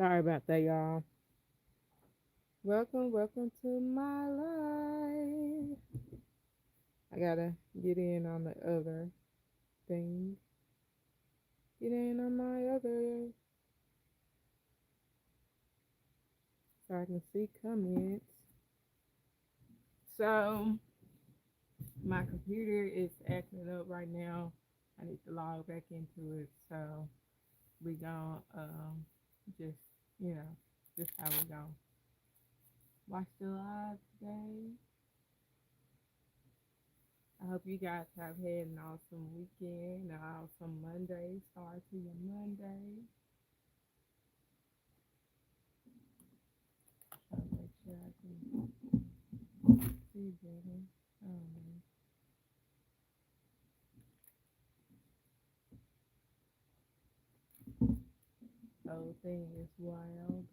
Sorry about that, y'all. Welcome to my life. I gotta get in on the other thing. Get in on my other so I can see comments. So my computer is acting up right now. I need to log back into it. So we gonna just you know just how we gonna watch the live today. I hope you guys have had an awesome weekend, an awesome Monday. Start to your Monday. Try to make sure I can see better. Um, whole thing is wild.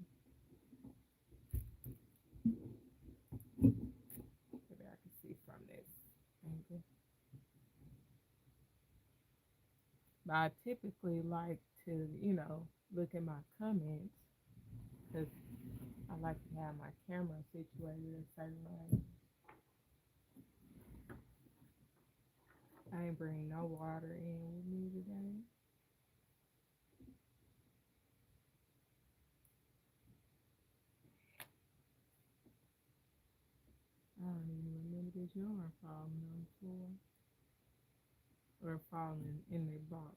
Maybe I can see from this angle. But I typically like to, look at my comments because I like to have my camera situated a certain way. I ain't bring no water in with me today. I don't even remember this yarn falling on the floor or falling in the box.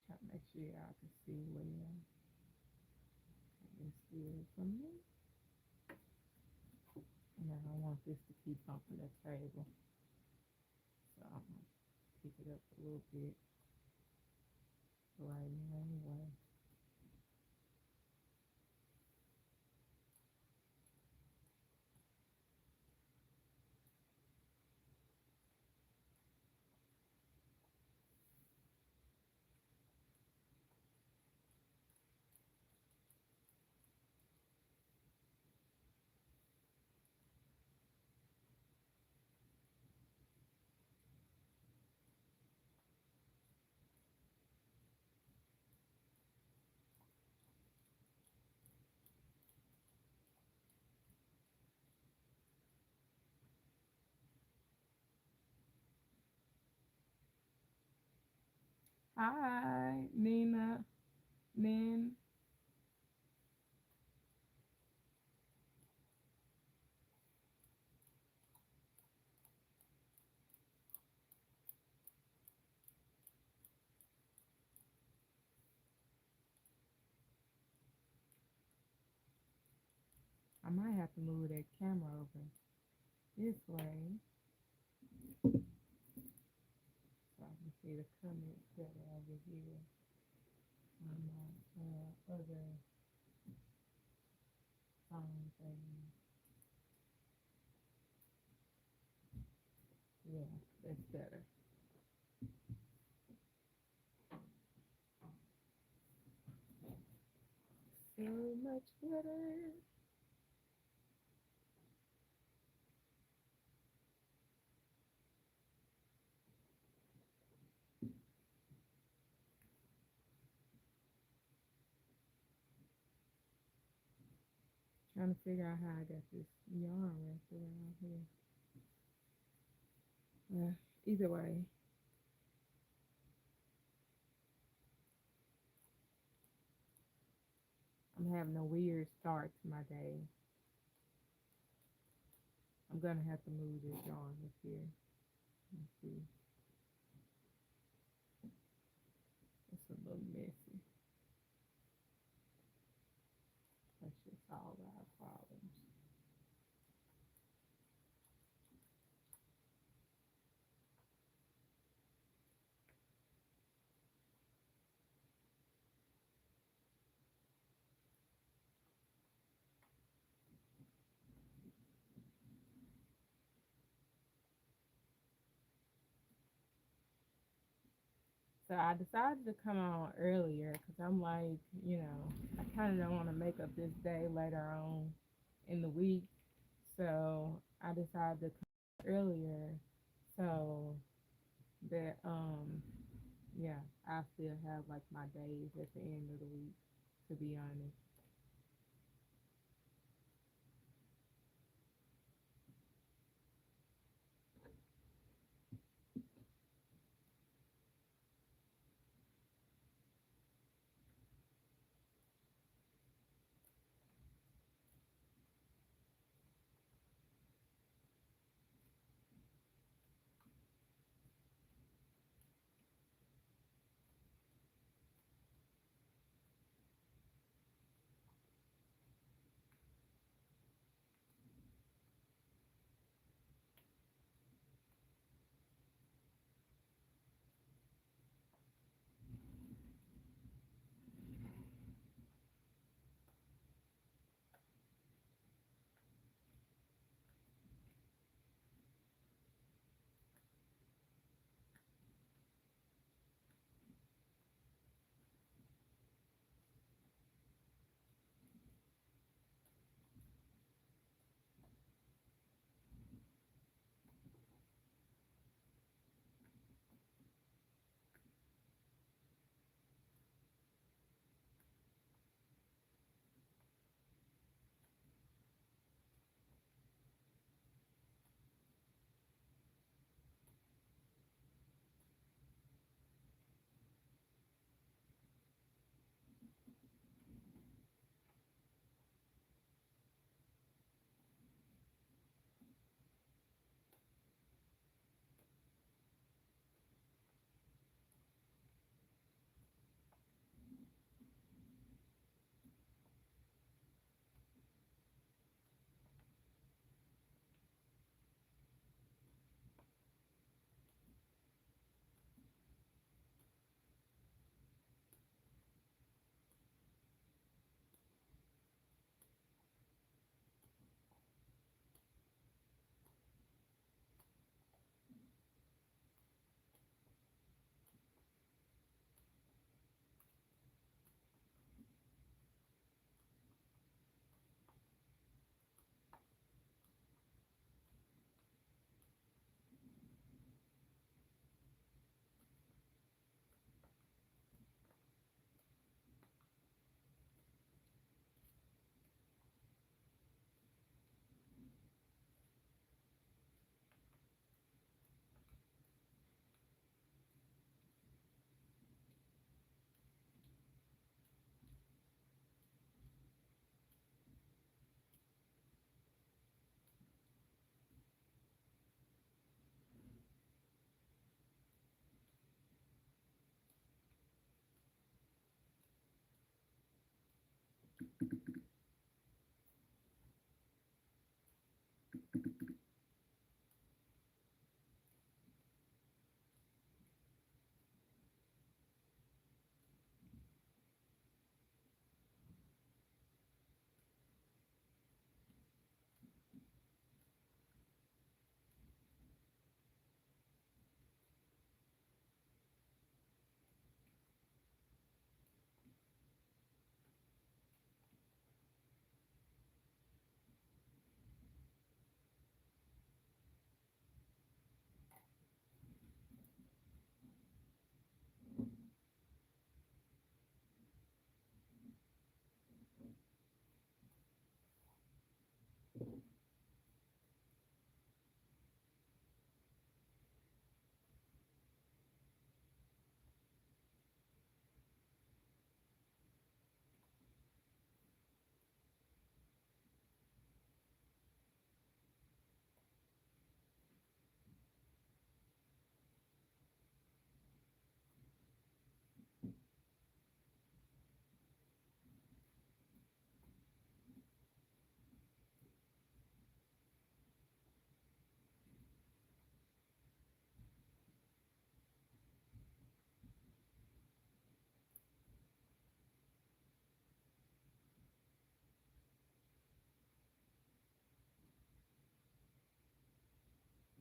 Try to make sure y'all can see well. It's good from me. And I don't want this to keep bumping the table. So I'm going to pick it up a little bit right now anyway. Hi, Nina, Nin. I might have to move that camera over this way so I can see the comments better over here on my other phone thing. Yeah, that's better. So much better. Trying to figure out how I got this yarn wrapped around here. Either way, I'm having a weird start to my day. I'm gonna have to move this yarn up here. Let's see. It's a little messy. That's just all our problems. So I decided to come on earlier because I'm like, I kind of don't want to make up this day later on in the week. So I decided to come earlier so that, yeah, I still have like my days at the end of the week, to be honest.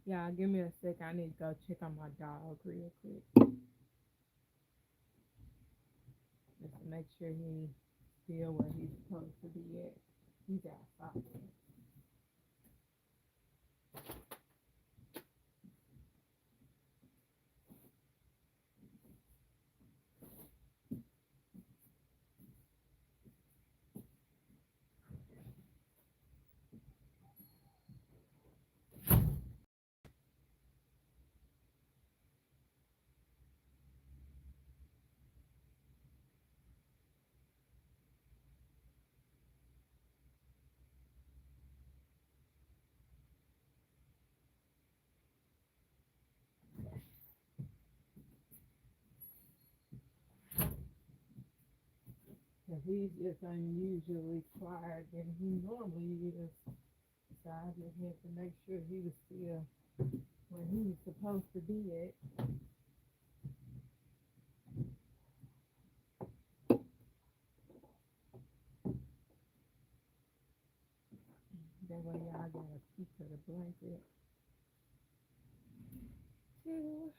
Yeah, give me a sec. I need to go check on my dog real quick. just to make sure he's still where he's supposed to be at. He's outside. Cause he's just unusually quiet than he normally is. So I just had to make sure he was still where he was supposed to be at. That way y'all got a piece of the blanket too.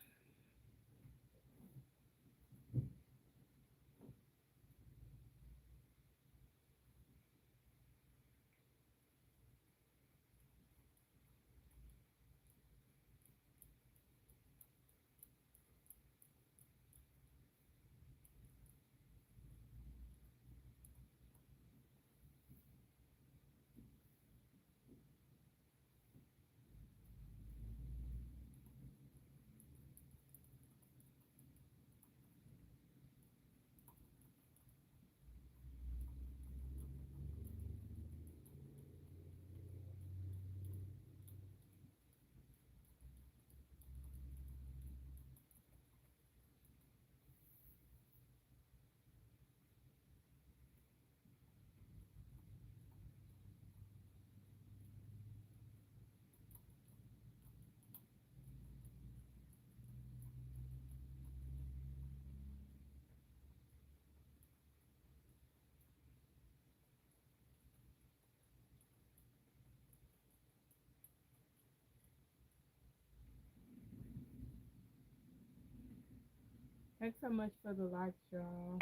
Thanks so much for the likes, y'all.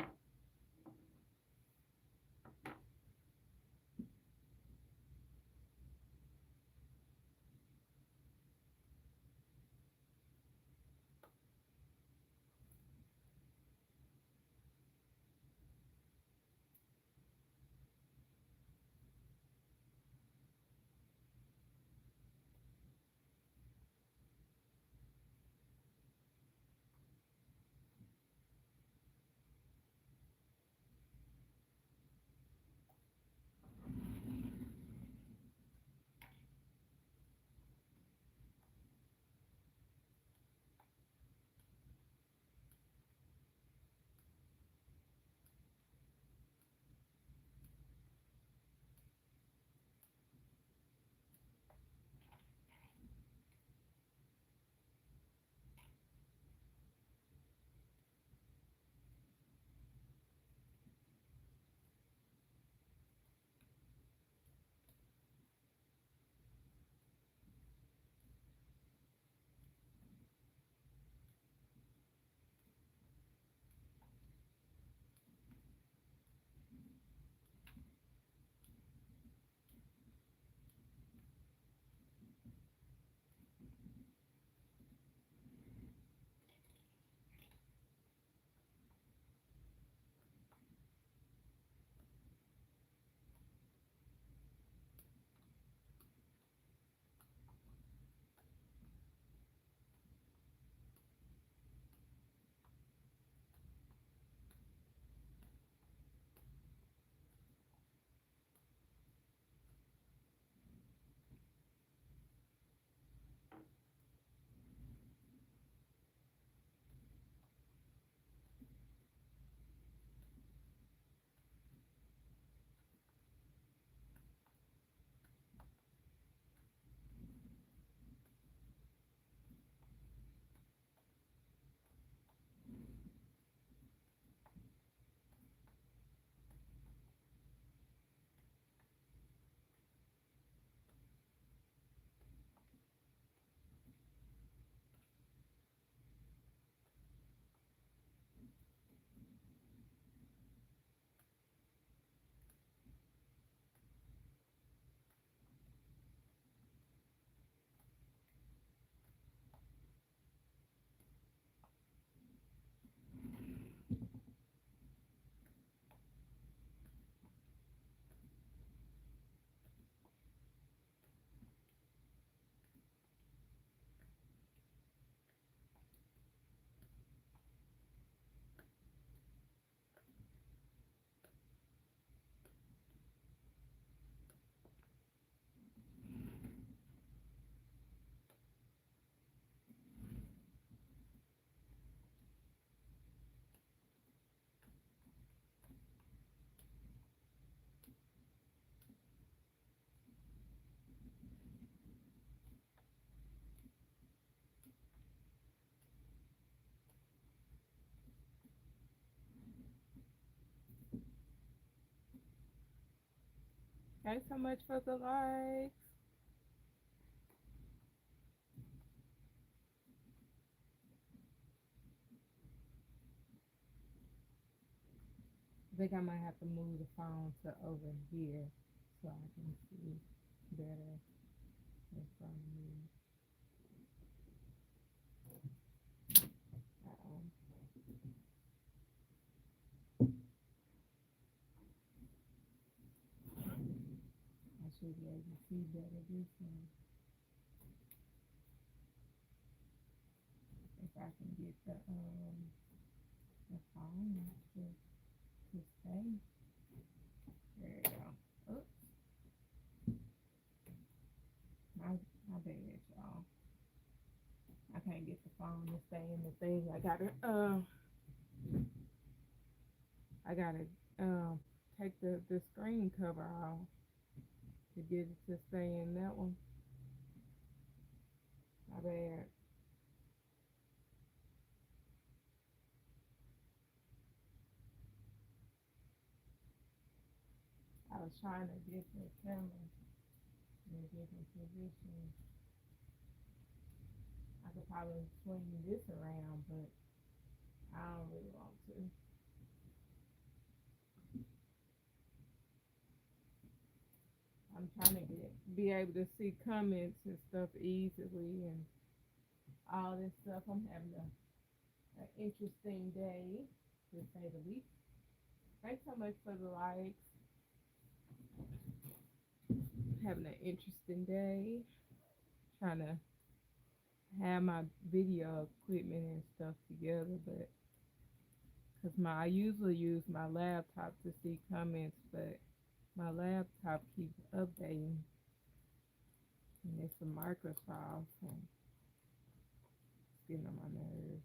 Thanks so much for the likes. I think I might have to move the phone to over here so I can see better in front of me. Um, I should be able to see better this one if I can get the phone to stay. There you go. Oops, my bad, y'all. I can't get the phone to stay in the thing. I gotta take the screen cover off to get it to stay in that one. My bad. I was trying to get the camera in a different position. I could probably swing this around, but I don't really want to. I'm trying to be able to see comments and stuff easily and all this stuff. I'm having an interesting day, to say the least. Thanks so much for the likes. Having an interesting day. Trying to have my video equipment and stuff together, but because my I usually use my laptop to see comments, but my laptop keeps updating, and it's a Microsoft, and it's getting on my nerves.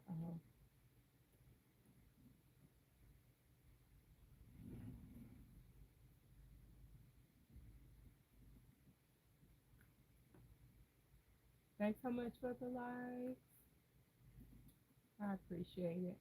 Uh, Thanks so much for the likes. I appreciate it.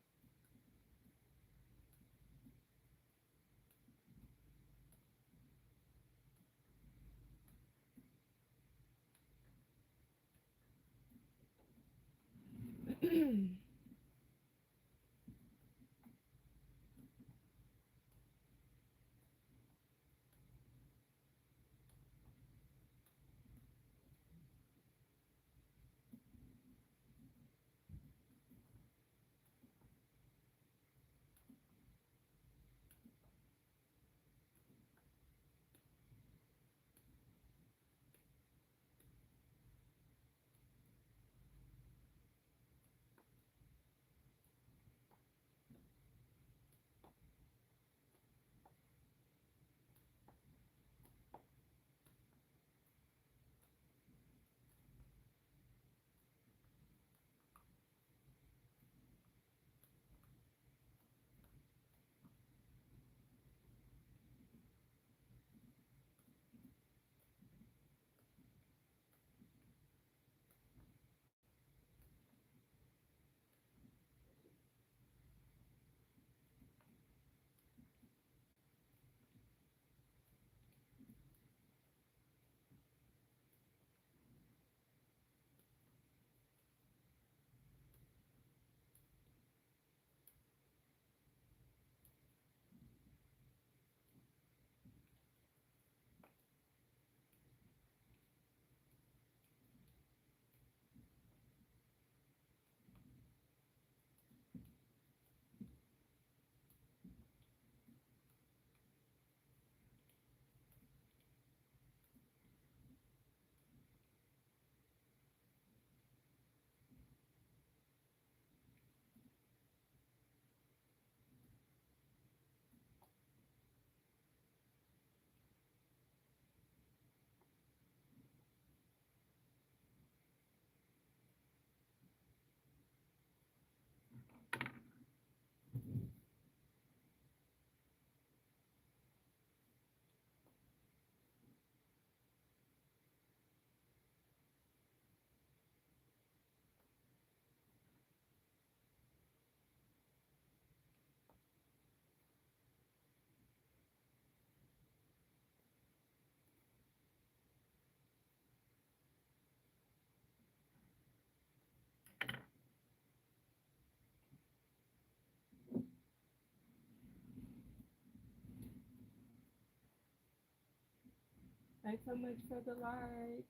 Thanks so much for the likes.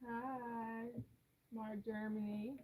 Hi, Smart Germany.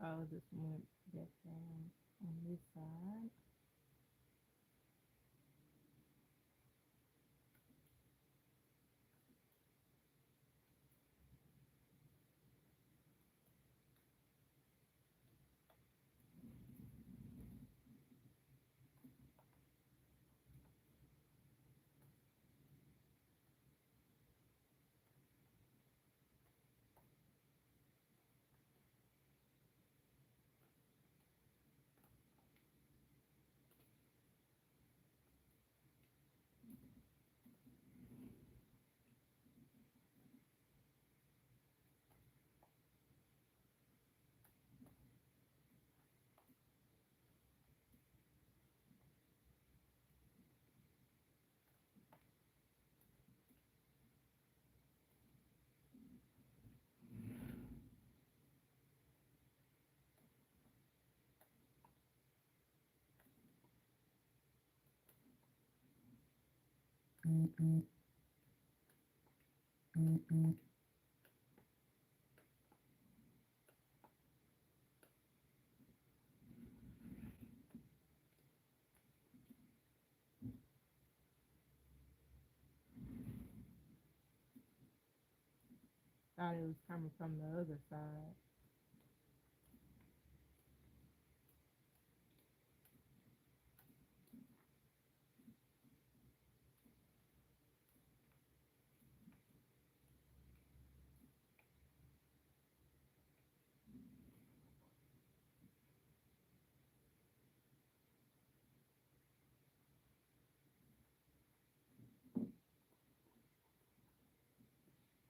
Oh, this went back down on this side. Thought it was coming from the other side.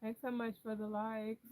Thanks so much for the likes.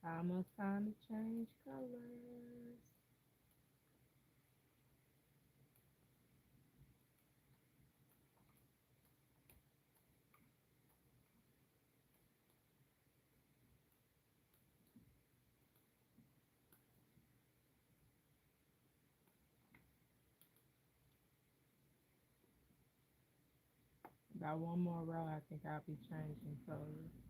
Almost time to change colors. About one more row, I think I'll be changing colors.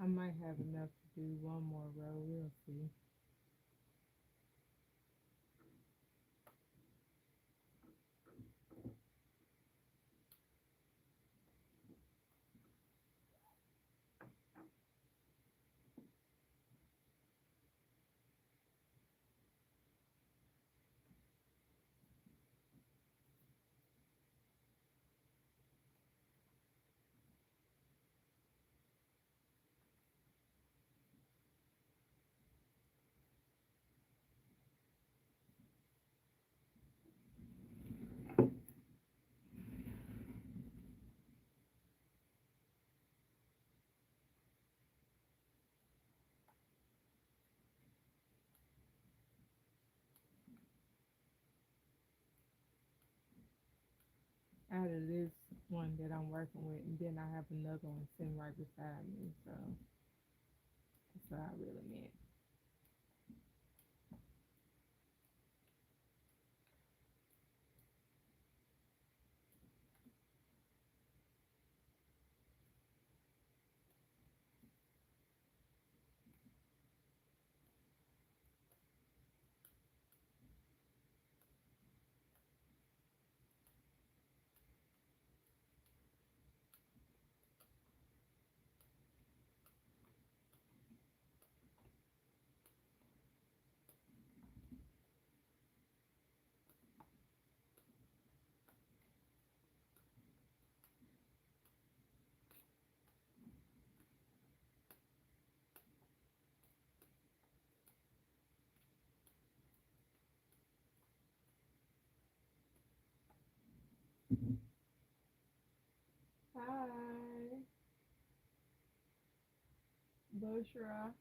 might have enough to do one more row. We'll see. Out of this one that I'm working with, and then I have another one sitting right beside me. So that's what I really meant. Hi, Bushra.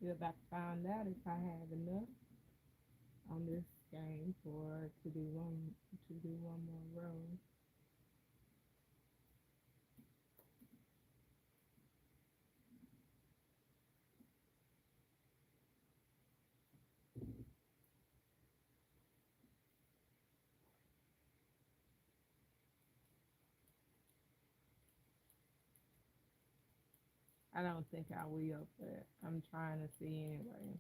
You're about to find out if I have enough on this game for to do one more row. I don't think I will, but I'm trying to see anyway.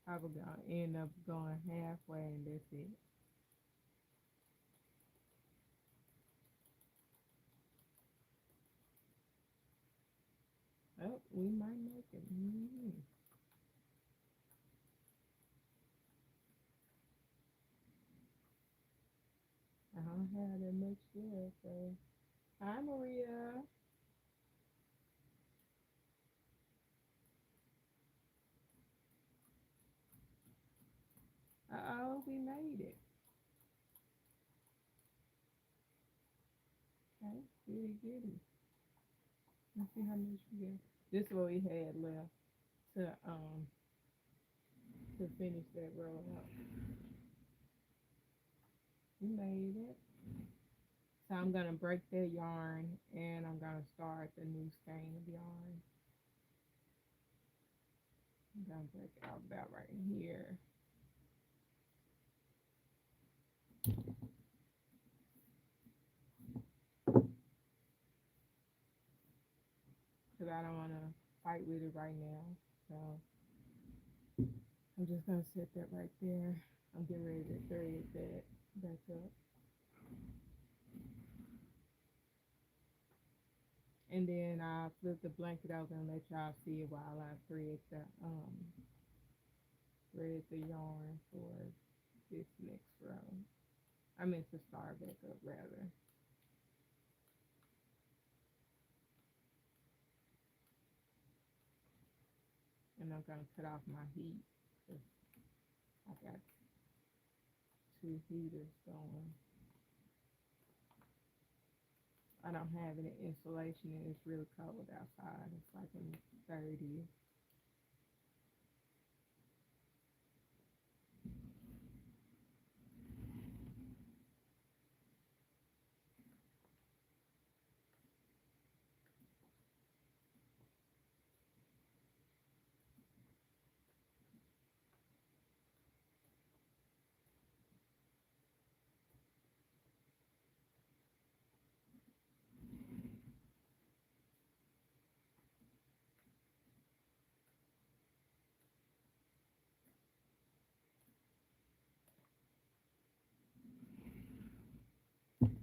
Probably gonna end up going halfway and that's it. Oh, we might make it. don't have that much there. So, hi Maria. Oh, we made it. Okay, goody goody. Let's see how much we get. This is what we had left to finish that roll up. We made it. So I'm gonna break that yarn and I'm gonna start the new skein of yarn. I'm gonna break it out about right here. Because I don't wanna fight with it right now. So I'm just gonna set that right there. I'm getting ready to thread that back up. And then I'll flip the blanket over and let y'all see it while I thread the yarn for this next row. I meant to start back up rather. And I'm gonna cut off my heat because I got two heaters going. I don't have any insulation and it's really cold outside. It's like in the 30s.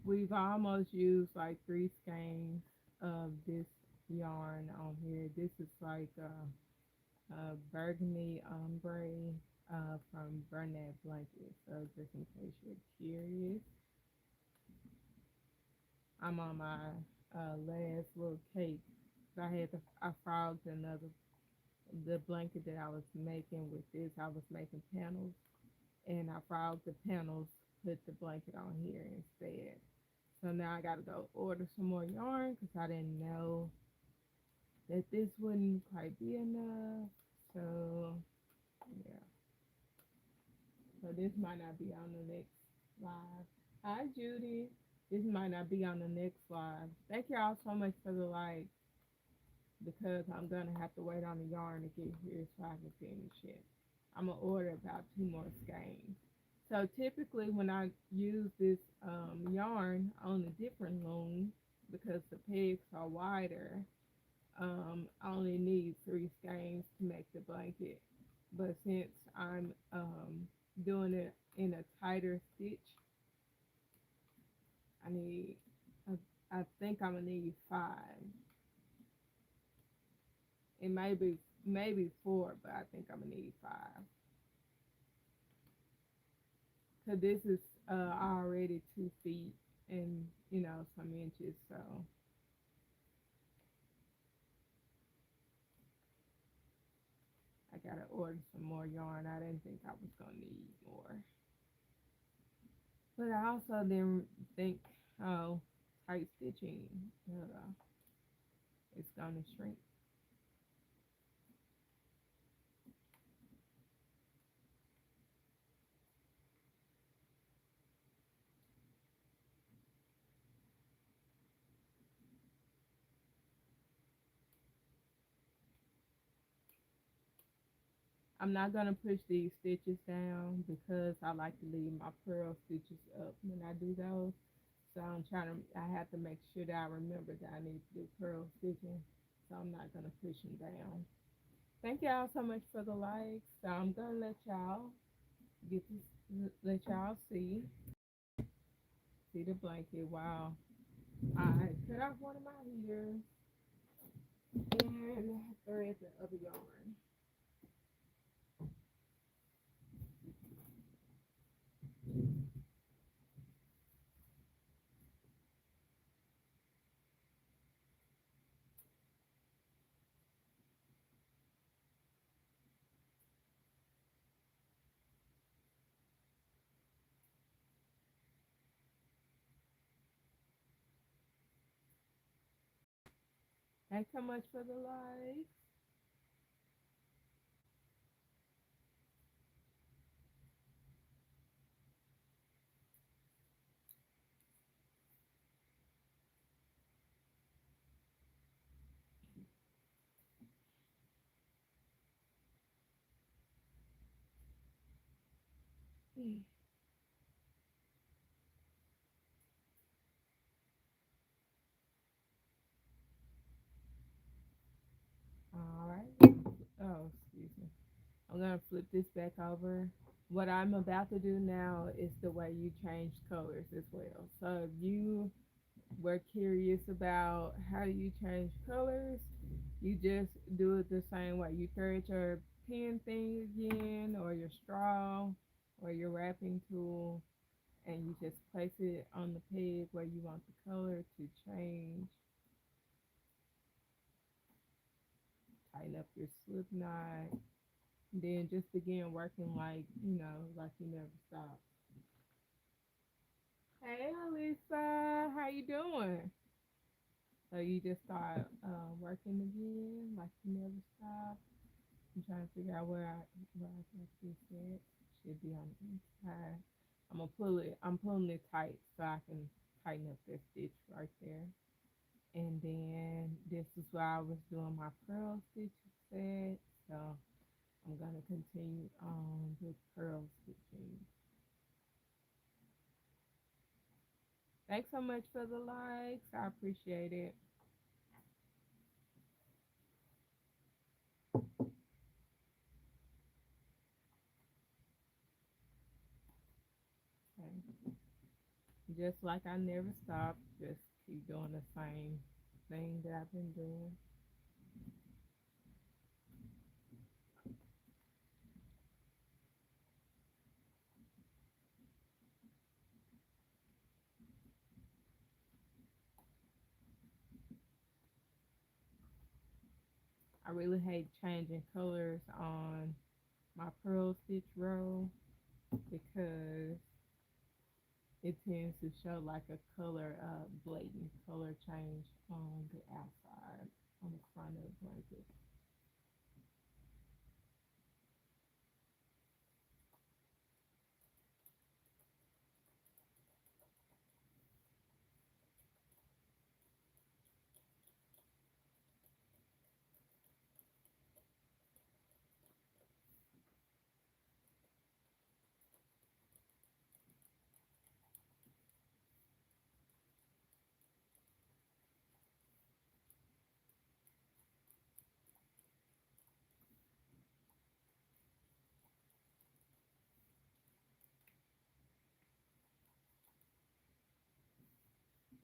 We've almost used like three skeins of this yarn on here. This is like a burgundy ombre from Bernat Blanket. So just in case you're curious, I'm on my last little cake. So I frogged the blanket that I was making with this. I was making panels and I frogged the panels, put the blanket on here instead. So now I gotta go order some more yarn because I didn't know that this wouldn't quite be enough. So yeah, so this might not be on the next live. Hi Judy, this might not be on the next live. Thank y'all so much for the like because I'm gonna have to wait on the yarn to get here so I can finish it. I'm gonna order about two more skeins. So typically when I use this yarn on a different loom, because the pegs are wider, I only need three skeins to make the blanket. But since I'm doing it in a tighter stitch, I need, I think I'm gonna need five. It may be maybe four, but I think I'm gonna need five. Cause this is already 2 feet and some inches, so I gotta order some more yarn. I didn't think I was gonna need more, but I also didn't think, oh, tight stitching, uh, it's gonna shrink. I'm not gonna push these stitches down because I like to leave my purl stitches up when I do those. So I have to make sure that I remember that I need to do purl stitching. So I'm not gonna push them down. Thank y'all so much for the likes. So I'm gonna let y'all see the blanket. Wow. I cut off one of my heaters and thread the other yarn. Thanks so much for the likes. All right. Oh, excuse me. I'm gonna flip this back over. What I'm about to do now is the way you change colors as well. So if you were curious about how you change colors, you just do it the same way. You thread your pen thing again, or your straw, or your wrapping tool, and you just place it on the peg where you want the color to change. Tighten up your slip knot. Then just begin working like you never stop. Hey, Alisa, how you doing? So you just start working again, like you never stop. I'm trying to figure out where I can this at. Should be on the inside. I'm pulling it tight so I can tighten up that stitch right there. And then this is where I was doing my pearl stitch set. So I'm gonna continue on with pearl stitching. Thanks so much for the likes. I appreciate it. Okay. Just like I never stop, just keep doing the same thing that I've been doing. I really hate changing colors on my pearl stitch row because it tends to show like a color, blatant color change on the outside, on the front of the blanket.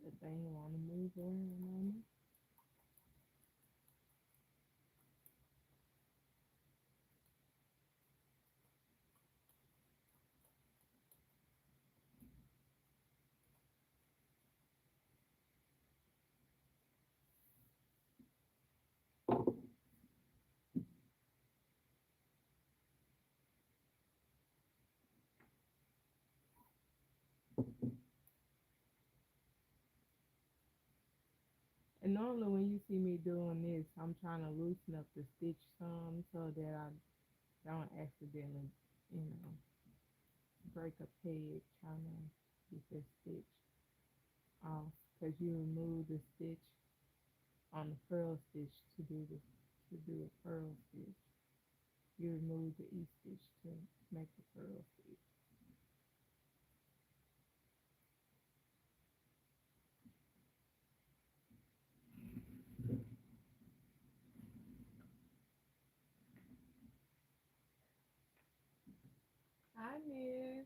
The thing you want to move around on it. And normally when you see me doing this, I'm trying to loosen up the stitch some so that I don't accidentally, you know, break a peg trying to get the stitch off because you remove the stitch on the pearl stitch to do a pearl stitch. You remove the E stitch to make the pearl stitch. Hi, Miss.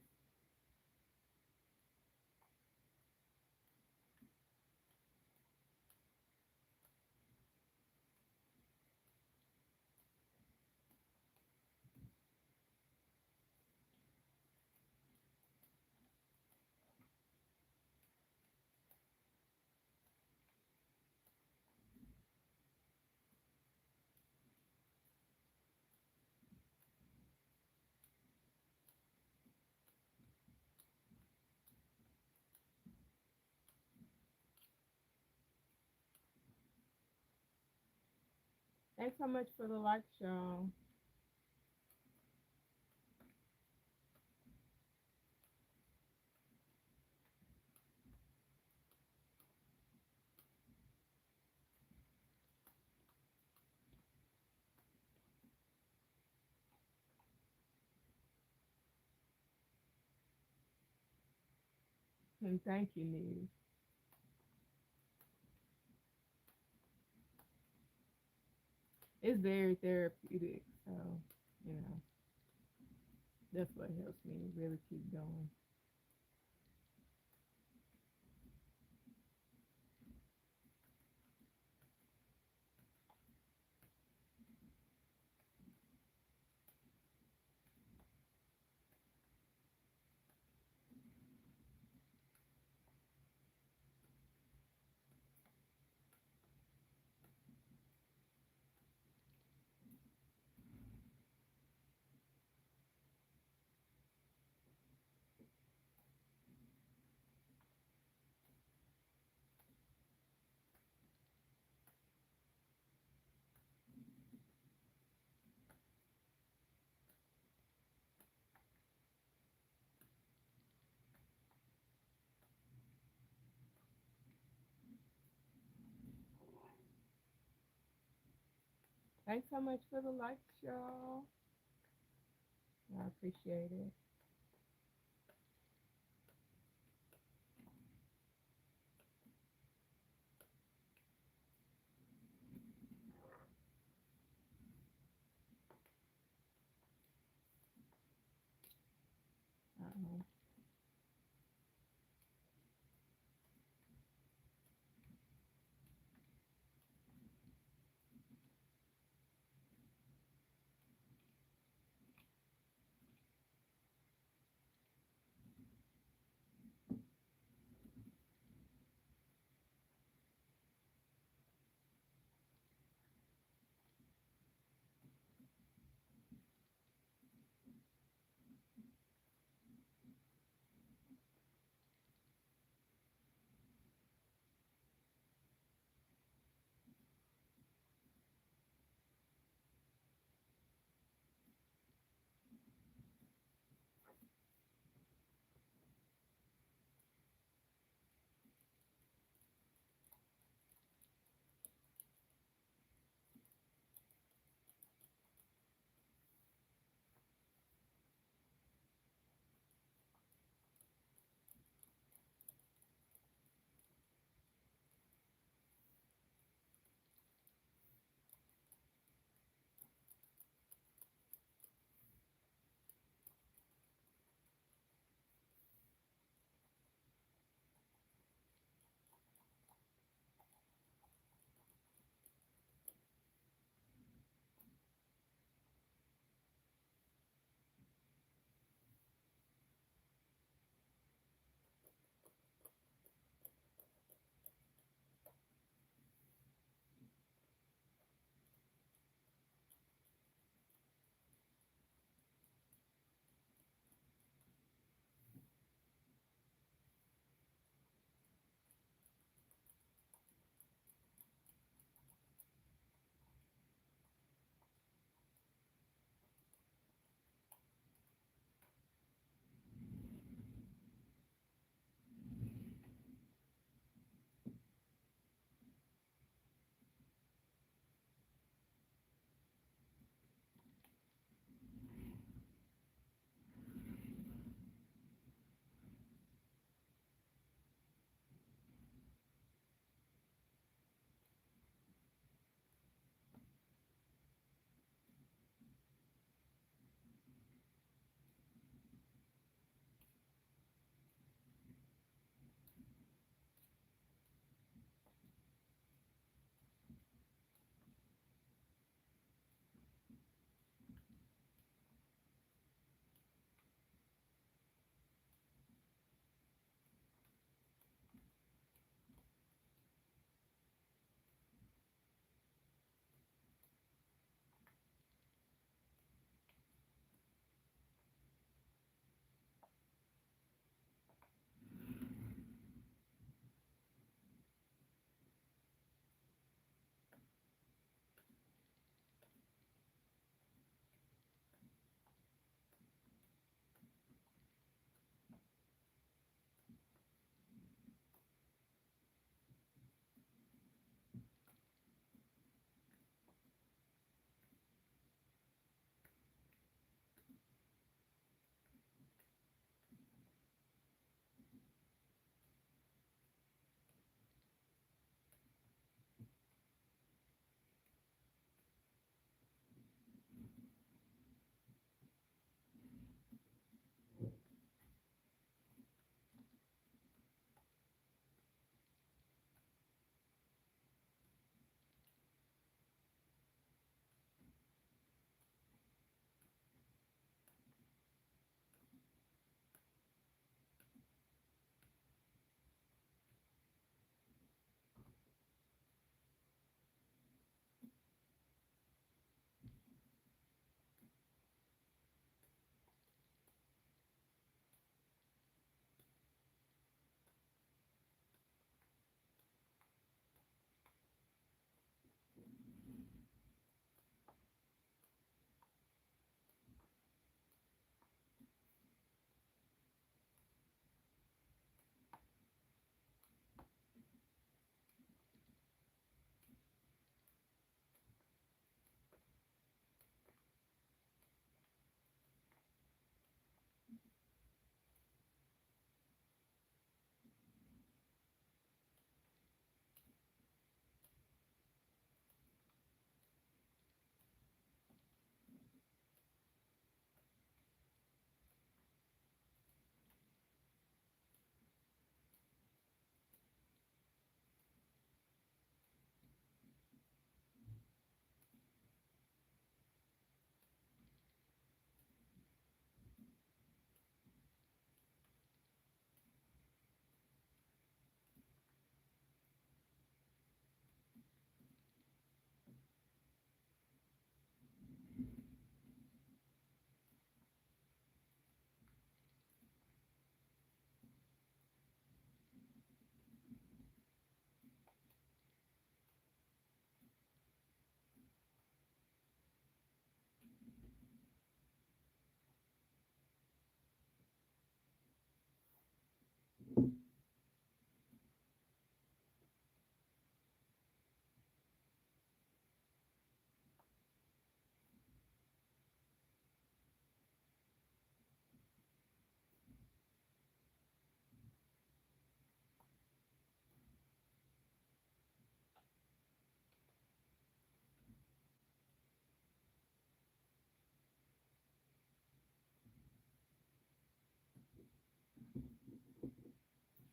Thanks so much for the likes, y'all. And thank you, Neve. It's very therapeutic. So, you know, that's what helps me really keep going. Thanks so much for the likes, y'all. I appreciate it. Uh-oh.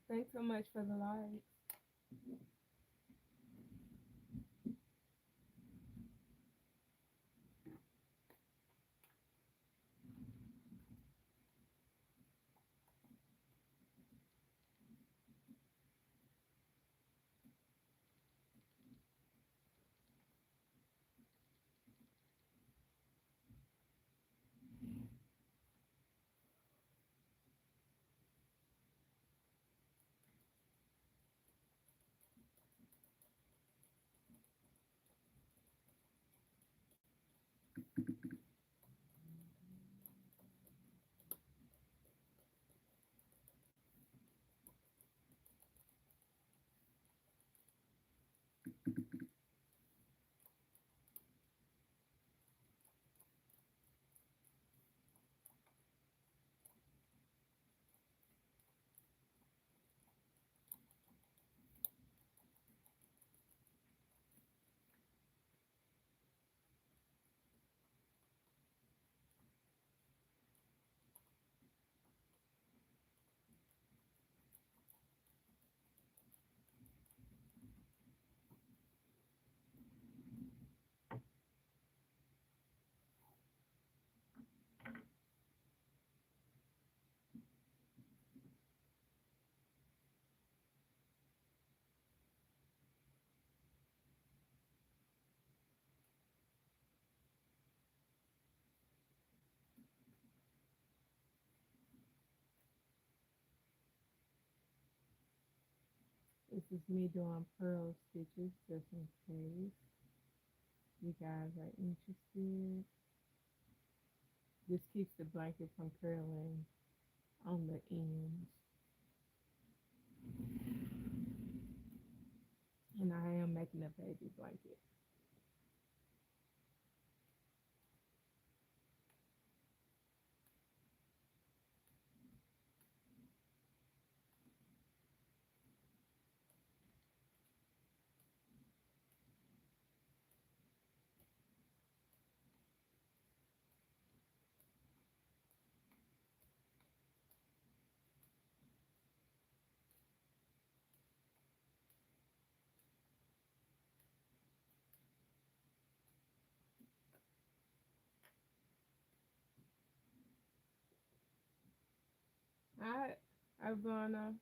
Thanks so much for the likes. This is me doing pearl stitches just in case you guys are interested. This keeps the blanket from curling on the ends. And I am making a baby blanket. Alright, I'm gonna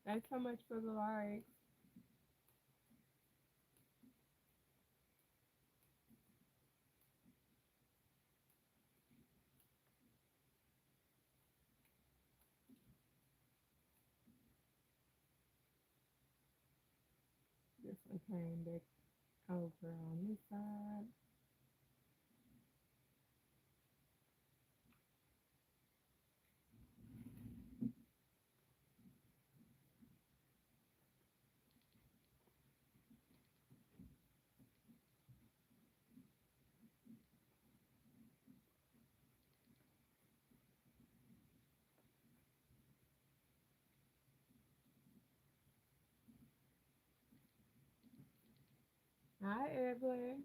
thanks so much for the likes. This one came back over on this side. Hi, Evelyn.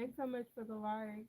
Thanks so much for the likes.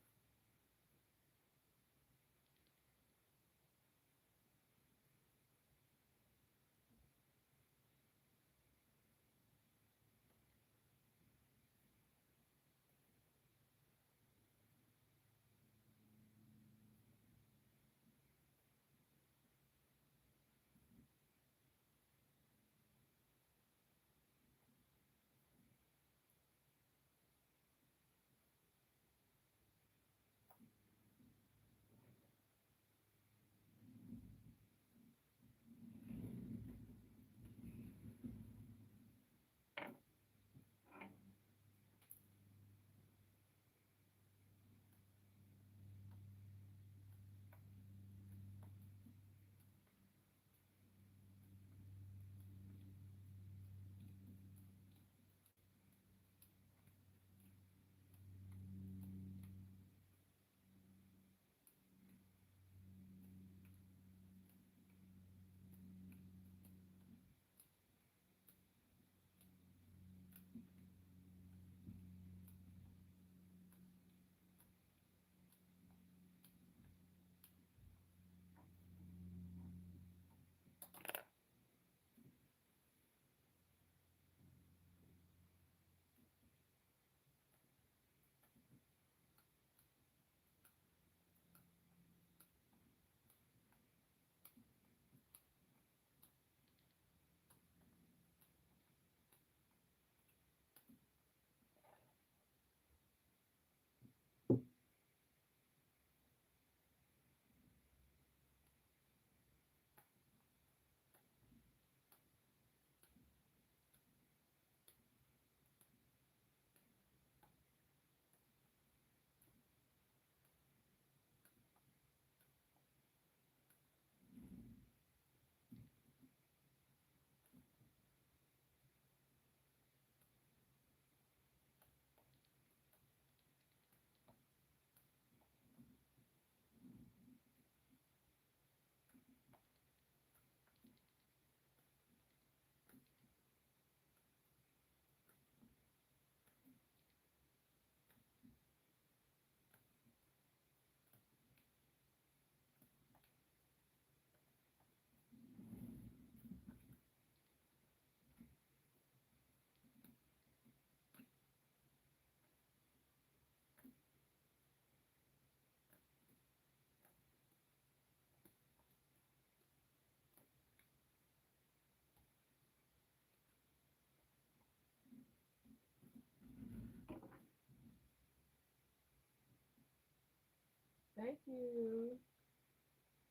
'Thank you,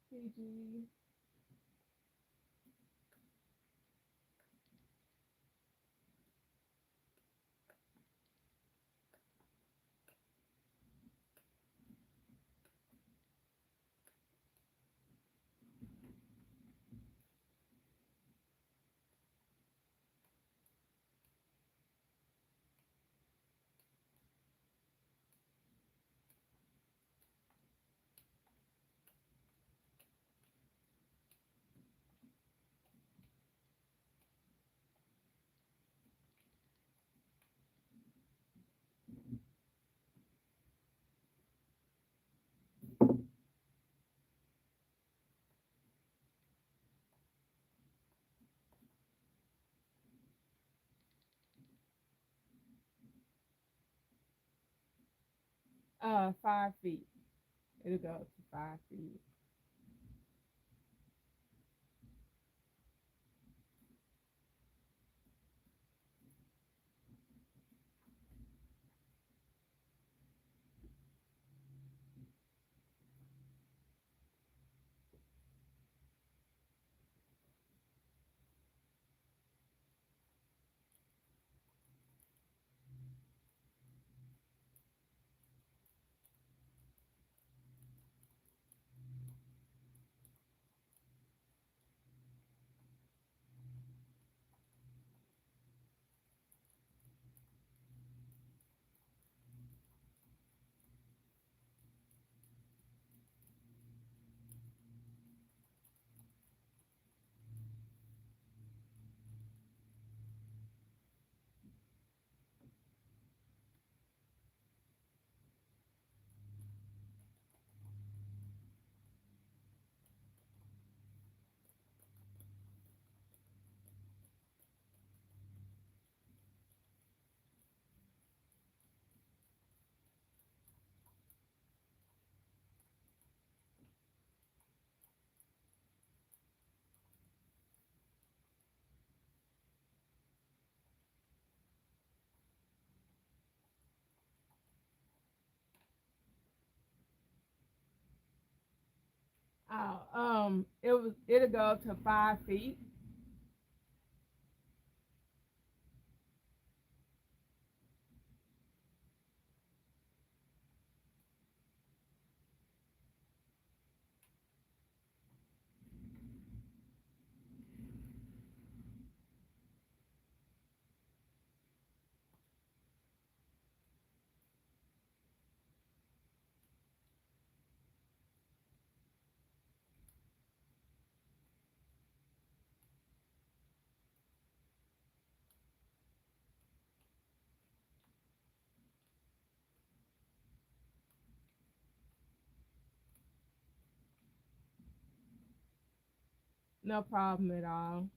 PG. 5 feet. It'll go up to 5 feet. It'll go up to 5 feet. No problem at all.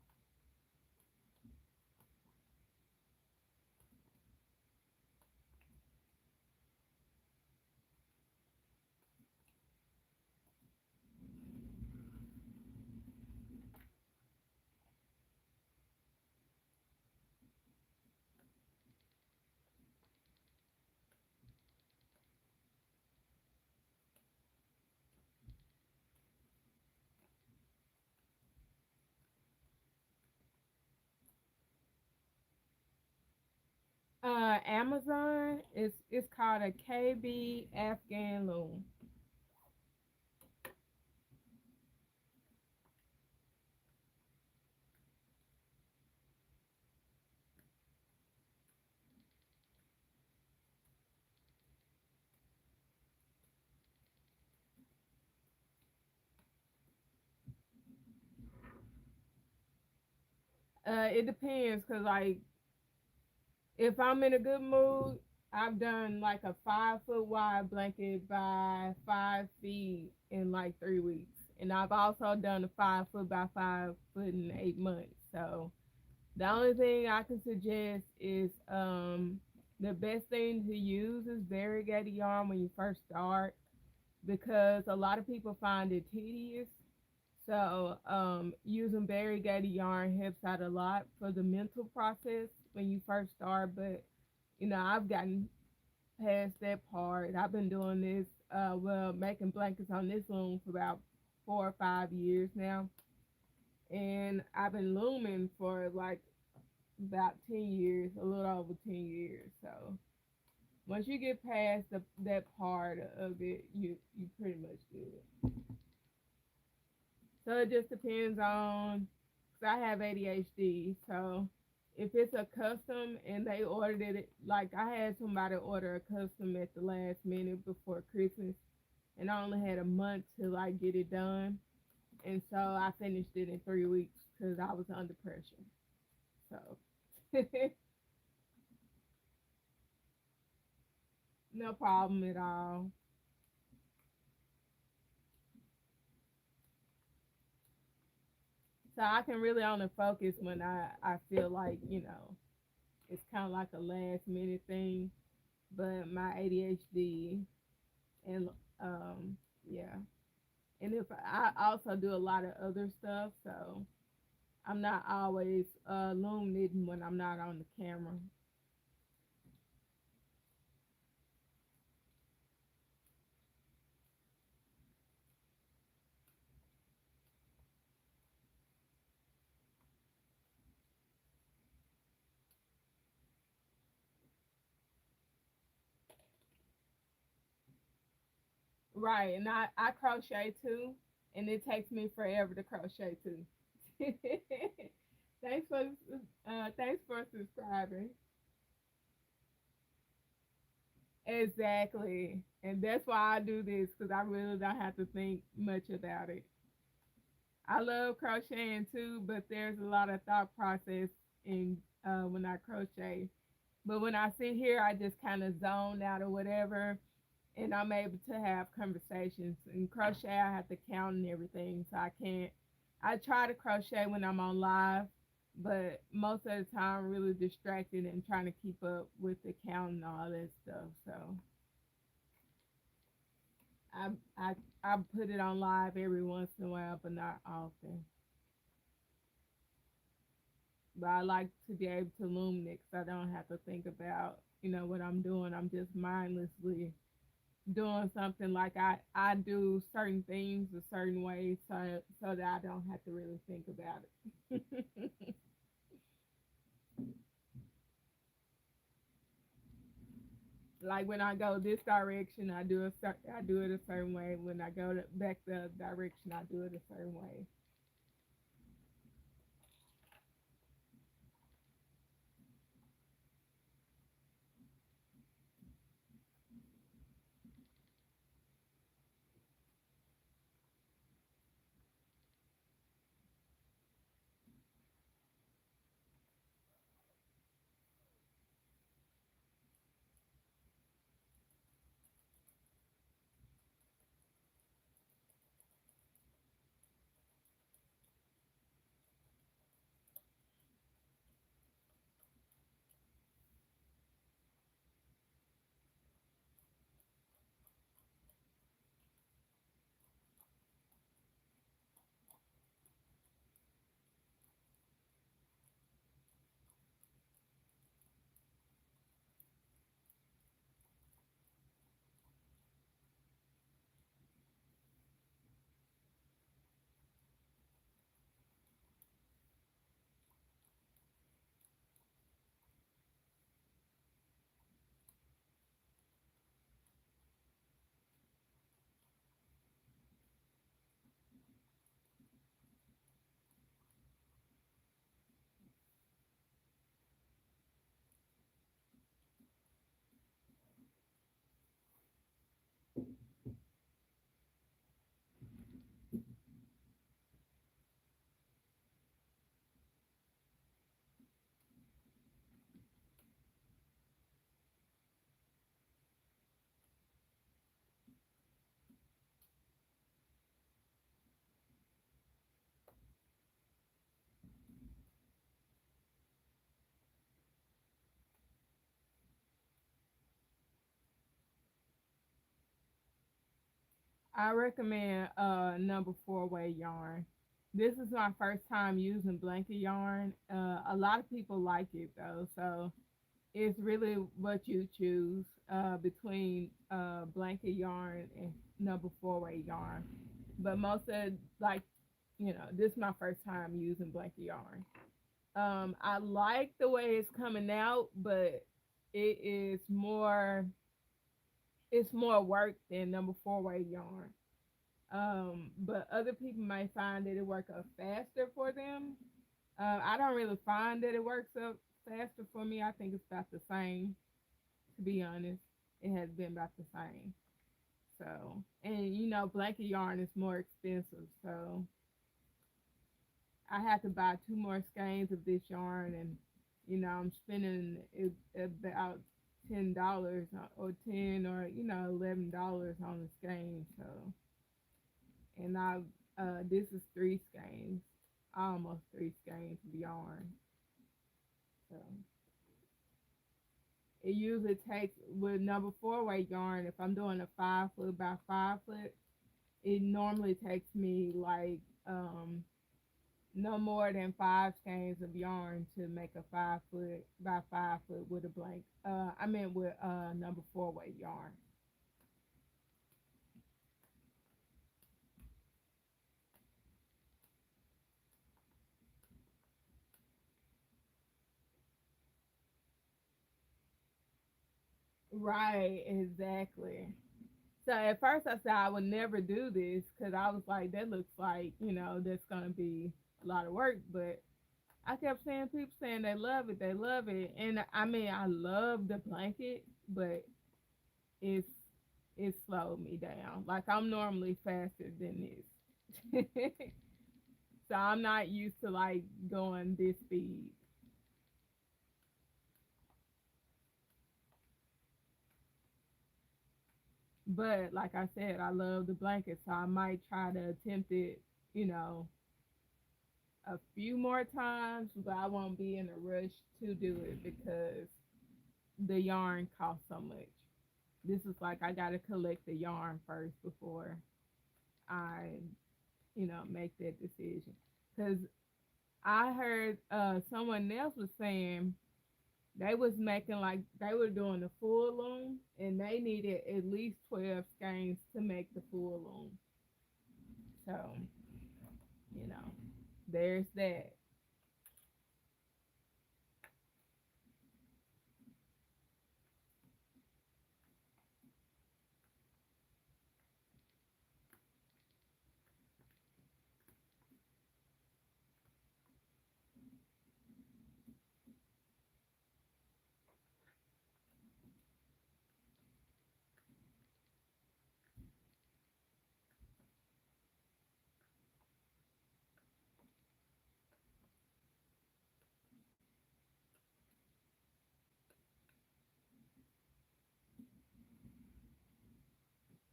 Amazon is it's called a KB Afghan loom. It depends, cause like if I'm in a good mood, I've done like a 5 foot wide blanket by 5 feet in like 3 weeks, and I've also done a 5 foot by 5 foot in 8 months. So the only thing I can suggest is the best thing to use is variegated yarn when you first start, because a lot of people find it tedious. So using variegated yarn helps out a lot for the mental process when you first start. But I've gotten past that part. I've been doing this, making blankets on this loom for about 4 or 5 years now, and I've been looming for like about 10 years, a little over 10 years. So once you get past that part of it, you pretty much good. So it just depends on, cause I have ADHD. So if it's a custom and they ordered it, like I had somebody order a custom at the last minute before Christmas, and I only had a month to like get it done, and so I finished it in 3 weeks because I was under pressure. So no problem at all. So I can really only focus when I feel like it's kind of like a last minute thing. But my ADHD and yeah, and if I also do a lot of other stuff, so I'm not always loom knitting when I'm not on the camera. Right, and I crochet too, and it takes me forever to crochet too. Thanks for subscribing. Exactly, and that's why I do this, because I really don't have to think much about it. I love crocheting too, but there's a lot of thought process in when I crochet. But when I sit here, I just kind of zone out or whatever, and I'm able to have conversations. In crochet, I have to count and everything, so I can't. I try to crochet when I'm on live, but most of the time, I'm really distracted and trying to keep up with the count and all that stuff. So I I I put it on live every once in a while, but not often. But I like to be able to loom it, so I don't have to think about what I'm doing. I'm just mindlessly doing something like I do certain things a certain way so that I don't have to really think about it. Like when I go this direction, I do it a certain way. When I go back the direction, I do it a certain way. I recommend number 4 way yarn. This is my first time using blanket yarn. A lot of people like it though, so it's really what you choose between blanket yarn and number 4 way yarn. But most of like this is my first time using blanket yarn. I like the way it's coming out, but it is more it's more work than number 4 way yarn. But other people might find that it works up faster for them. I don't really find that it works up faster for me. I think it's about the same, to be honest. It has been about the same. So, and blanket yarn is more expensive. So, I have to buy two more skeins of this yarn, and I'm spending about $10 or 11 dollars on the skein. So, and this is three skeins, almost three skeins of yarn. So it usually takes with number 4 way yarn. If I'm doing a 5 foot by 5 foot, it normally takes me like no more than five skeins of yarn to make a 5 foot by 5 foot with a blank. I meant with number 4 way yarn. Right, exactly. So at first I said I would never do this because I was like, that looks like that's gonna be a lot of work. But I kept saying people saying they love it, and I mean I love the blanket, but it's it slowed me down. Like I'm normally faster than this. So I'm not used to like going this speed. But like I said, I love the blanket, so I might try to attempt it, you know, a few more times, but I won't be in a rush to do it because the yarn costs so much. This is like I gotta collect the yarn first before I, make that decision. Cause I heard someone else was saying They was making like they were doing the full loom, and they needed at least 12 skeins to make the full loom. So there's that.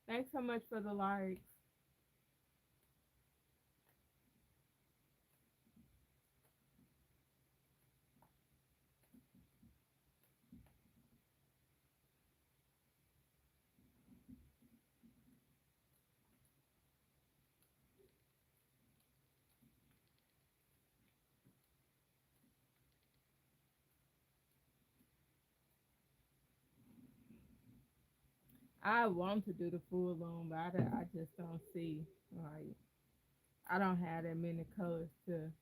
Thanks so much for the likes. I want to do the full loom, but I just don't see like I don't have that many colors to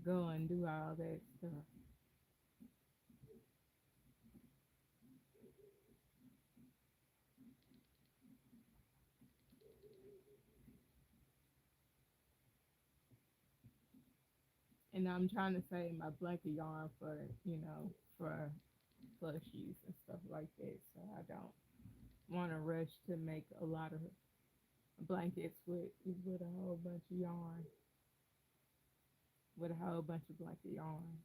go and do all that stuff. And I'm trying to save my blanket yarn for for plushies and stuff like that. So I don't want to rush to make a lot of blankets with a whole bunch of yarn, with a whole bunch of blanket yarn.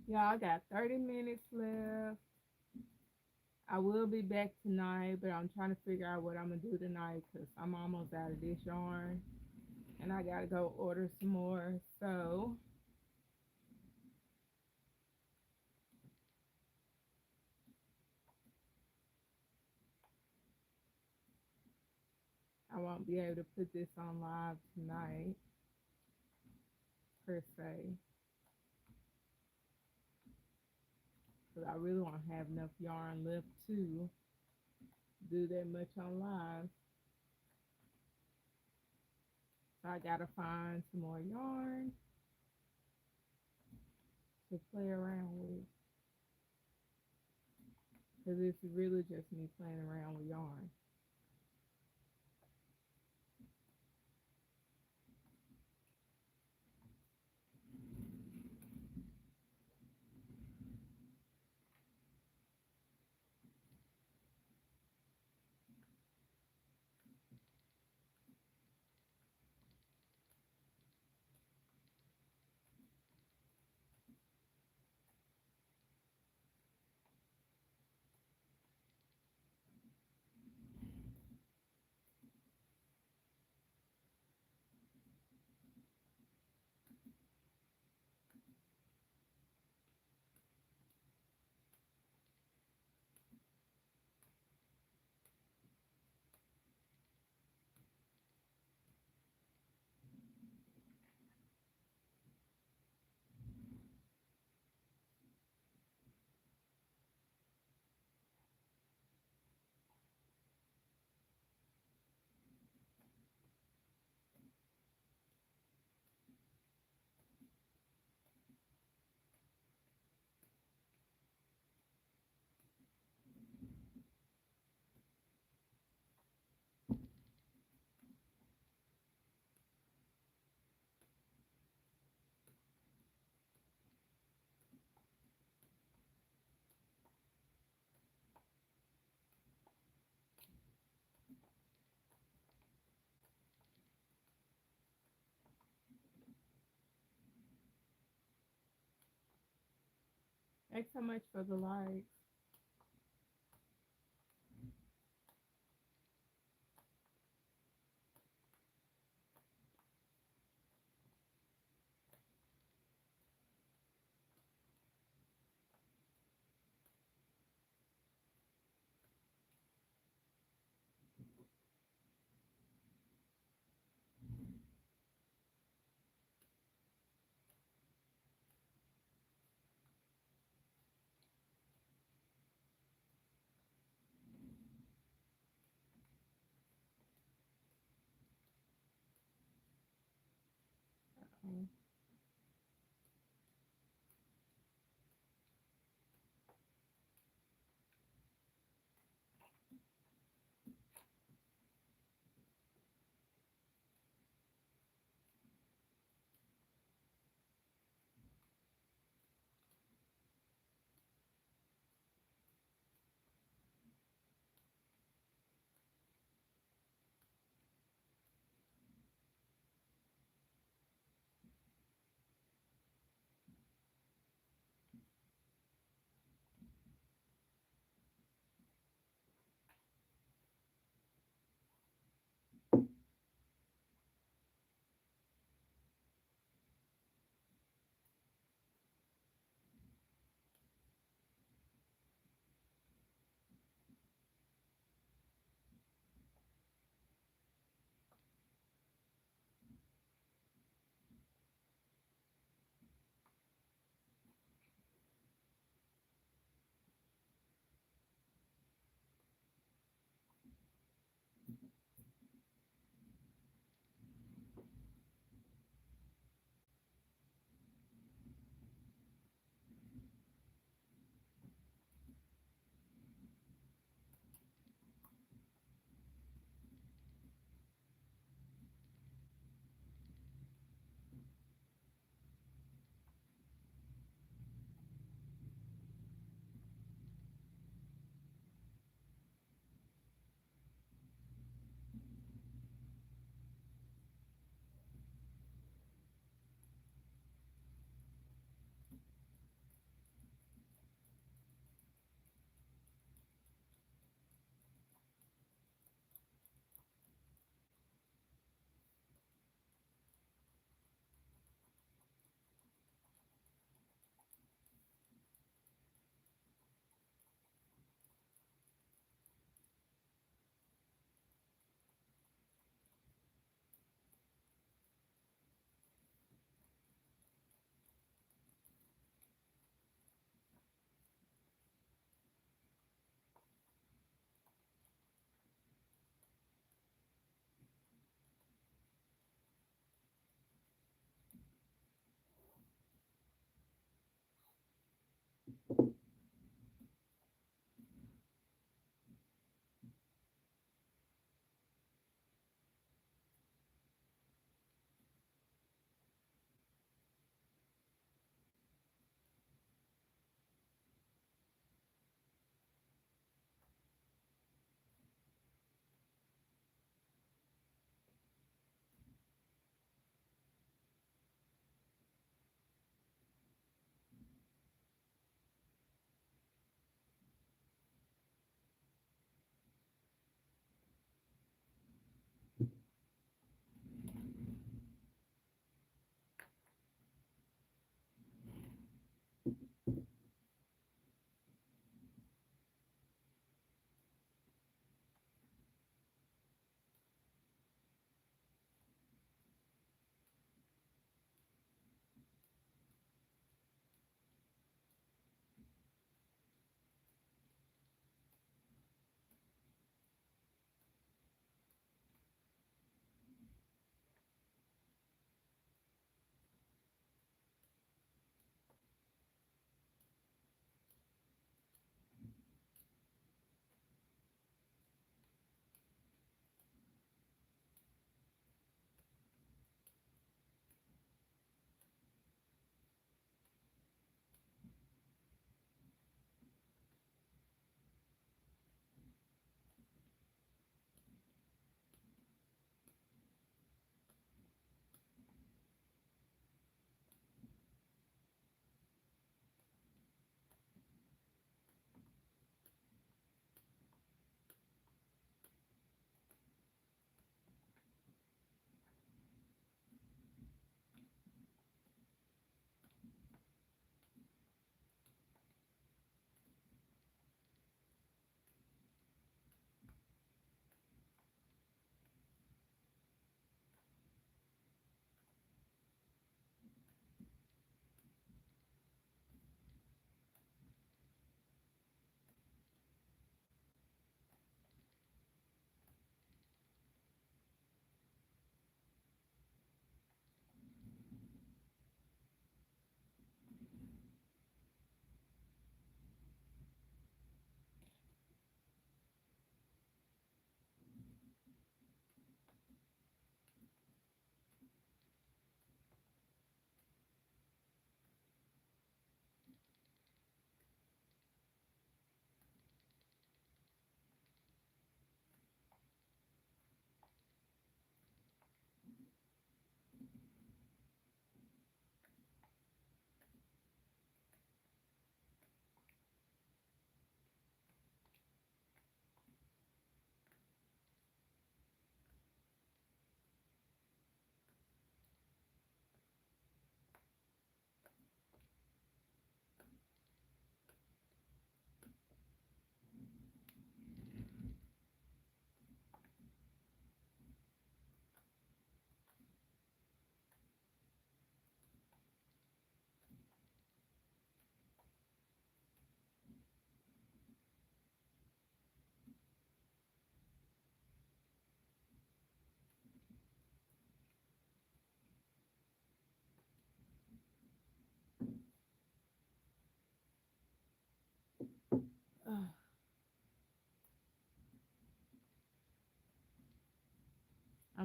Yeah, I got 30 minutes left. I will be back tonight, but I'm trying to figure out what I'm gonna do tonight because I'm almost out of this yarn, and I gotta go order some more. So I won't be able to put this on live tonight per se, because I really won't have enough yarn left to do that much on live. So I gotta find some more yarn to play around with, because this is really just me playing around with yarn. Thanks so much for the likes. Um,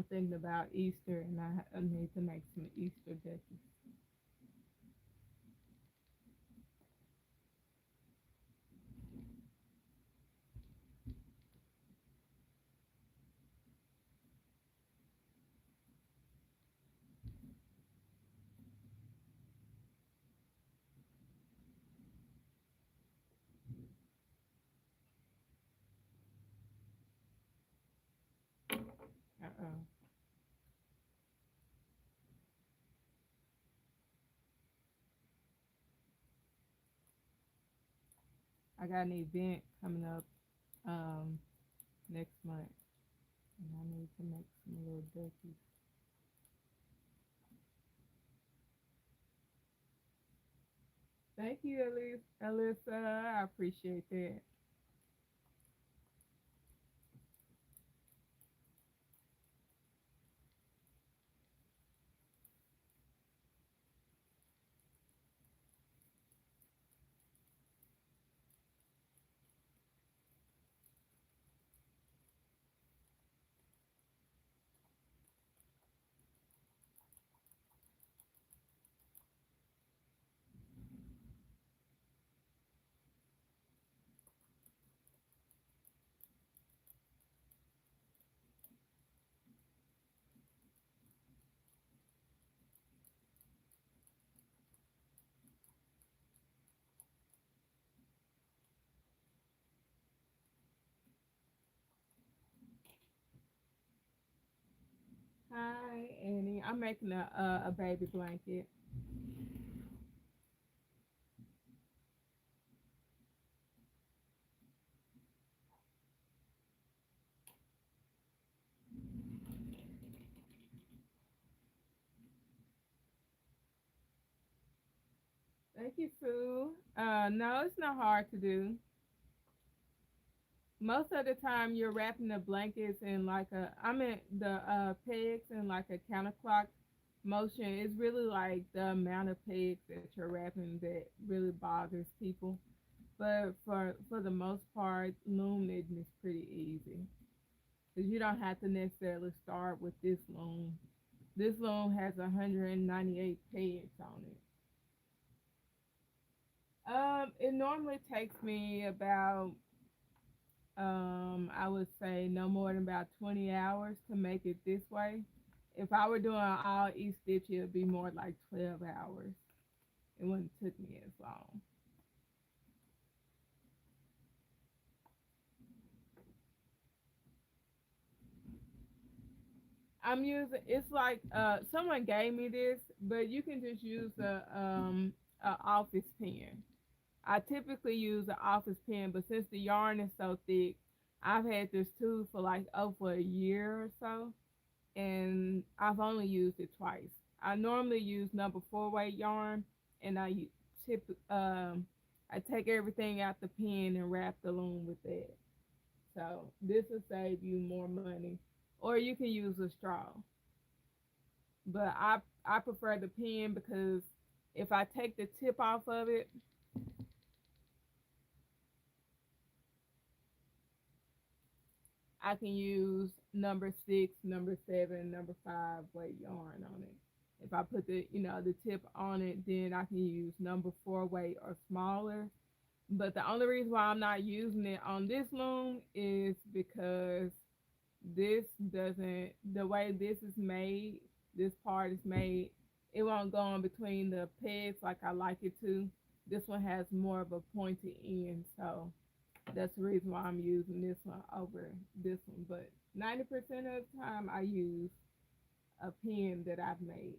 I'm thinking about Easter, and I need to make some Easter dishes. Uh-oh. I got an event coming up um, next month, and I need to make some little duckies. Thank you, Alyssa. I appreciate that. Hi, Annie. I'm making a baby blanket. Thank you, Sue. No, it's not hard to do. Most of the time, you're wrapping the blankets in like I mean, the pegs in like a counterclock motion. It's really like the amount of pegs that you're wrapping that really bothers people. But for the most part, loom knitting is pretty easy because you don't have to necessarily start with this loom. This loom has 198 pegs on it. It normally takes me about I would say no more than about 20 hours to make it this way. If I were doing all each stitch, it would be more like 12 hours. It wouldn't took me as long. I'm using it's like someone gave me this, but you can just use a office pen. I typically use an office pen, but since the yarn is so thick, I've had this too for like over a year or so, and I've only used it twice. I normally use number four weight yarn, and tip I take everything out the pen and wrap the loom with that. So this will save you more money, or you can use a straw. But I prefer the pen because if I take the tip off of it, I can use number six, number seven, number five weight yarn on it. If I put the tip on it, then I can use number four weight or smaller. But the only reason why I'm not using it on this loom is because this doesn't, the way this is made, this part is made, it won't go in between the pegs like I like it to. This one has more of a pointy end, so that's the reason why I'm using this one over this one. But 90% of the time, I use a pen that I've made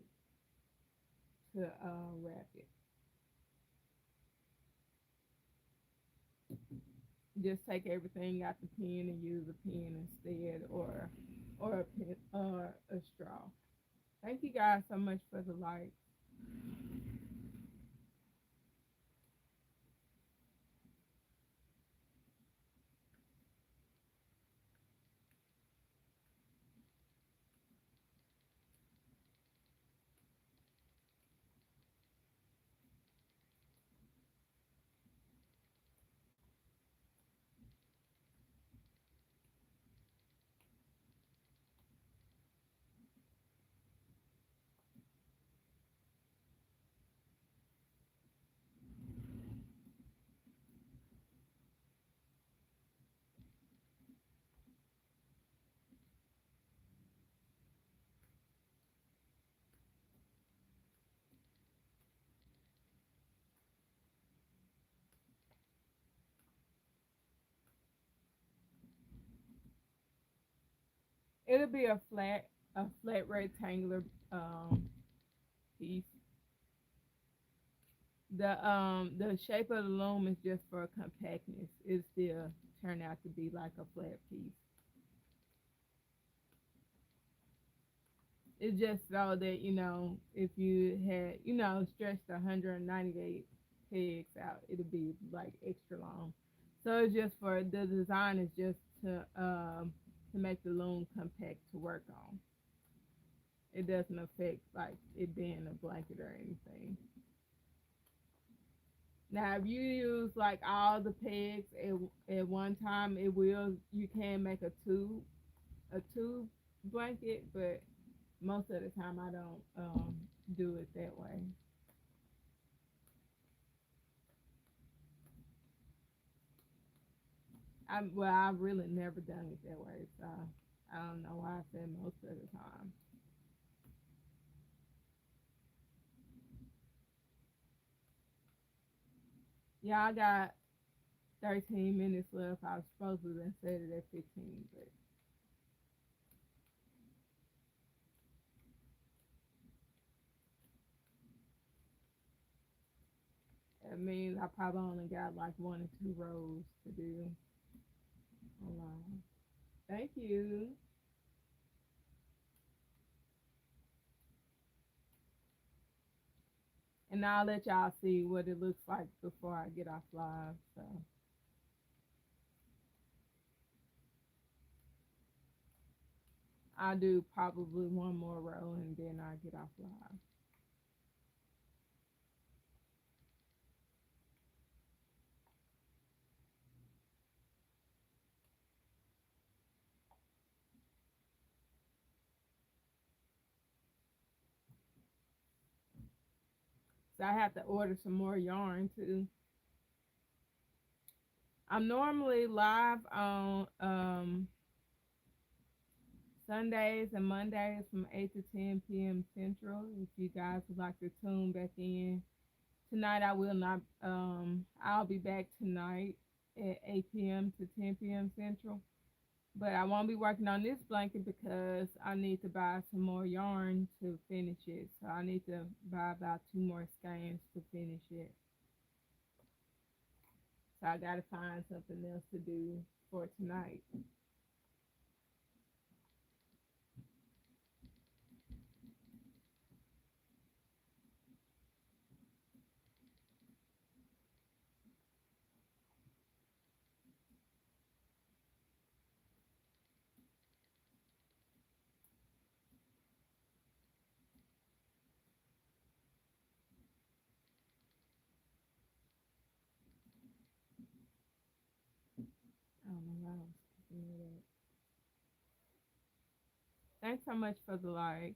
to wrap it. Just take everything out the pen and use a pen instead, or a pen or a straw. Thank you guys so much for the like. It'll be a flat rectangular piece. The shape of the loom is just for compactness. It still turn out to be like a flat piece. It's just so that if you had stretched 198 pegs out, it'll be like extra long. So it's just for the design is just to make the loom compact to work on. It doesn't affect like it being a blanket or anything. Now, if you use like all the pegs at one time, you can make a two blanket, but most of the time I don't do it that way. I've really never done it that way, so I don't know why I said most of the time. Yeah, I got 13 minutes left. I was supposed to have said it at 15, but that means I probably only got like one or two rows to do online. Thank you. And I'll let y'all see what it looks like before I get off live. So I'll do probably one more row and then I'll get off live. So I have to order some more yarn too. I'm normally live on Sundays and Mondays from 8 to 10 p.m. Central. If you guys would like to tune back in. Tonight I will not I'll be back tonight at 8 p.m. to 10 p.m. Central. But I won't be working on this blanket because I need to buy some more yarn to finish it. So I need to buy about two more skeins to finish it. So I gotta find something else to do for tonight. I don't know why I was thinking of that. Thanks so much for the likes.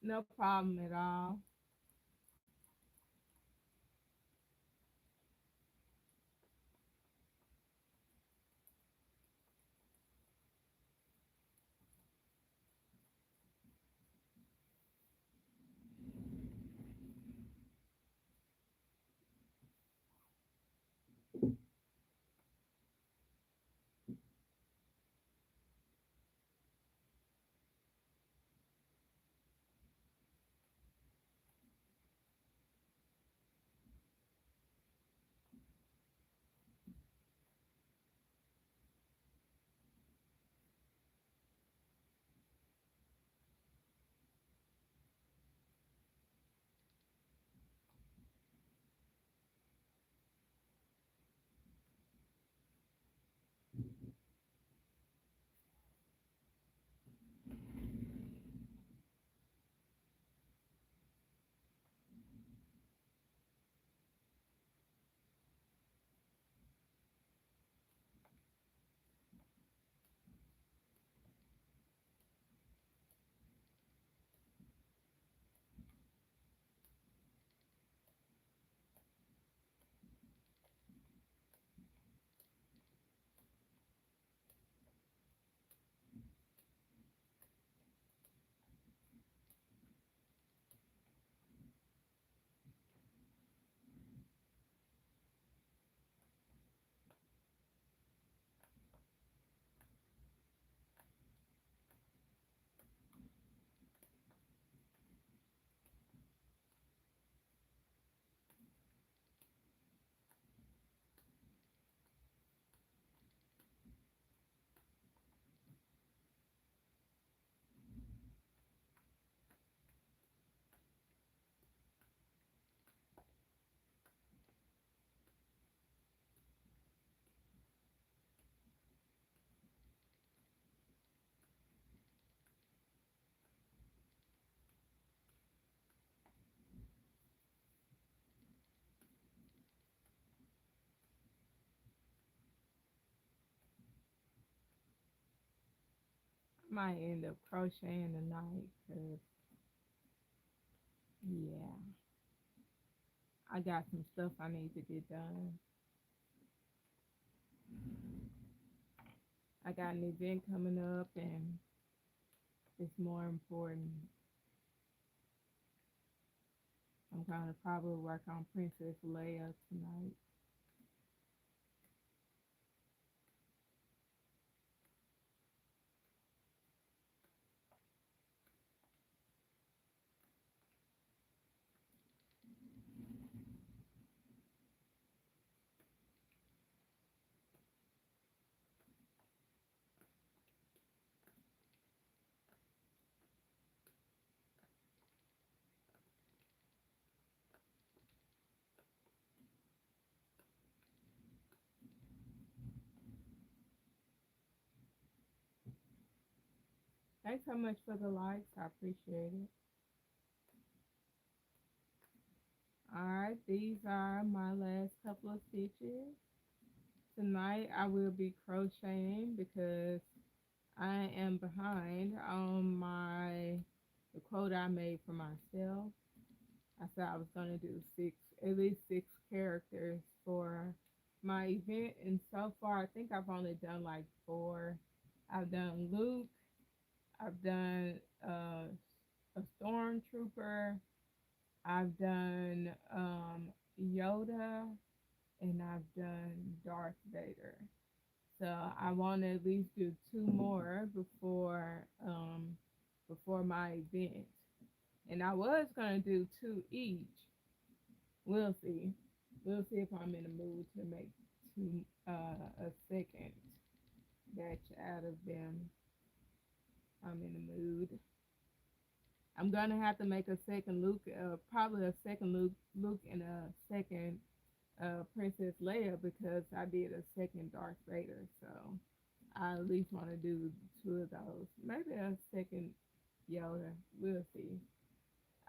No problem at all. might end up crocheting tonight because, yeah, I got some stuff I need to get done. I got an event coming up and it's more important. I'm going to probably work on Princess Leia tonight. Thanks so much for the likes. I appreciate it. Alright, these are my last couple of stitches. Tonight I will be crocheting because I am behind on the quote I made for myself. I said I was gonna do at least six characters for my event, and so far I think I've only done like four. I've done Luke, I've done a stormtrooper, I've done Yoda, and I've done Darth Vader. So I want to at least do two more before my event. And I was gonna do two each. We'll see. We'll see if I'm in the mood to make a second batch out of them. I'm in the mood. I'm gonna have to make a second Luke, probably a second Luke, and a second Princess Leia because I did a second Darth Vader. So I at least want to do two of those. Maybe a second Yoda. We'll see.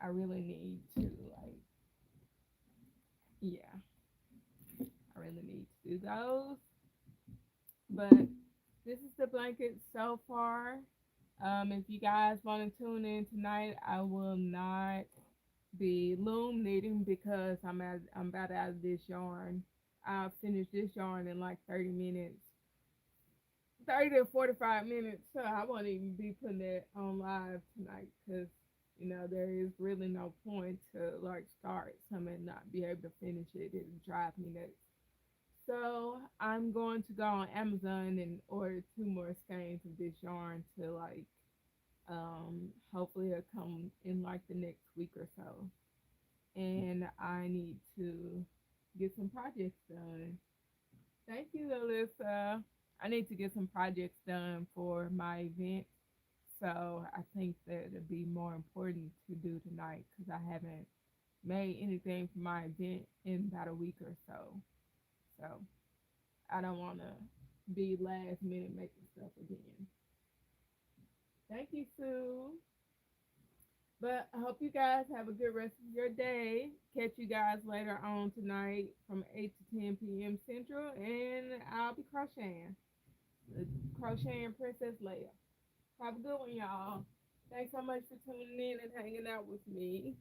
I really need to yeah, I really need to do those. But this is the blanket so far. If you guys want to tune in tonight, I will not be loom knitting because I'm about out of this yarn. I'll finish this yarn in like 30 minutes, 30 to 45 minutes. So I won't even be putting that on live tonight because there is really no point to like start something and not be able to finish it. It drives me nuts. So I'm going to go on Amazon and order two more skeins of this yarn to hopefully it'll come in like the next week or so. And I need to get some projects done. Thank you, Alyssa. I need to get some projects done for my event. So I think that it'd be more important to do tonight because I haven't made anything for my event in about a week or so. So I don't want to be last minute making stuff again. Thank you, Sue. But I hope you guys have a good rest of your day. Catch you guys later on tonight from 8 to 10 p.m. Central, and I'll be crocheting Princess Leia. Have a good one, y'all. Thanks so much for tuning in and hanging out with me.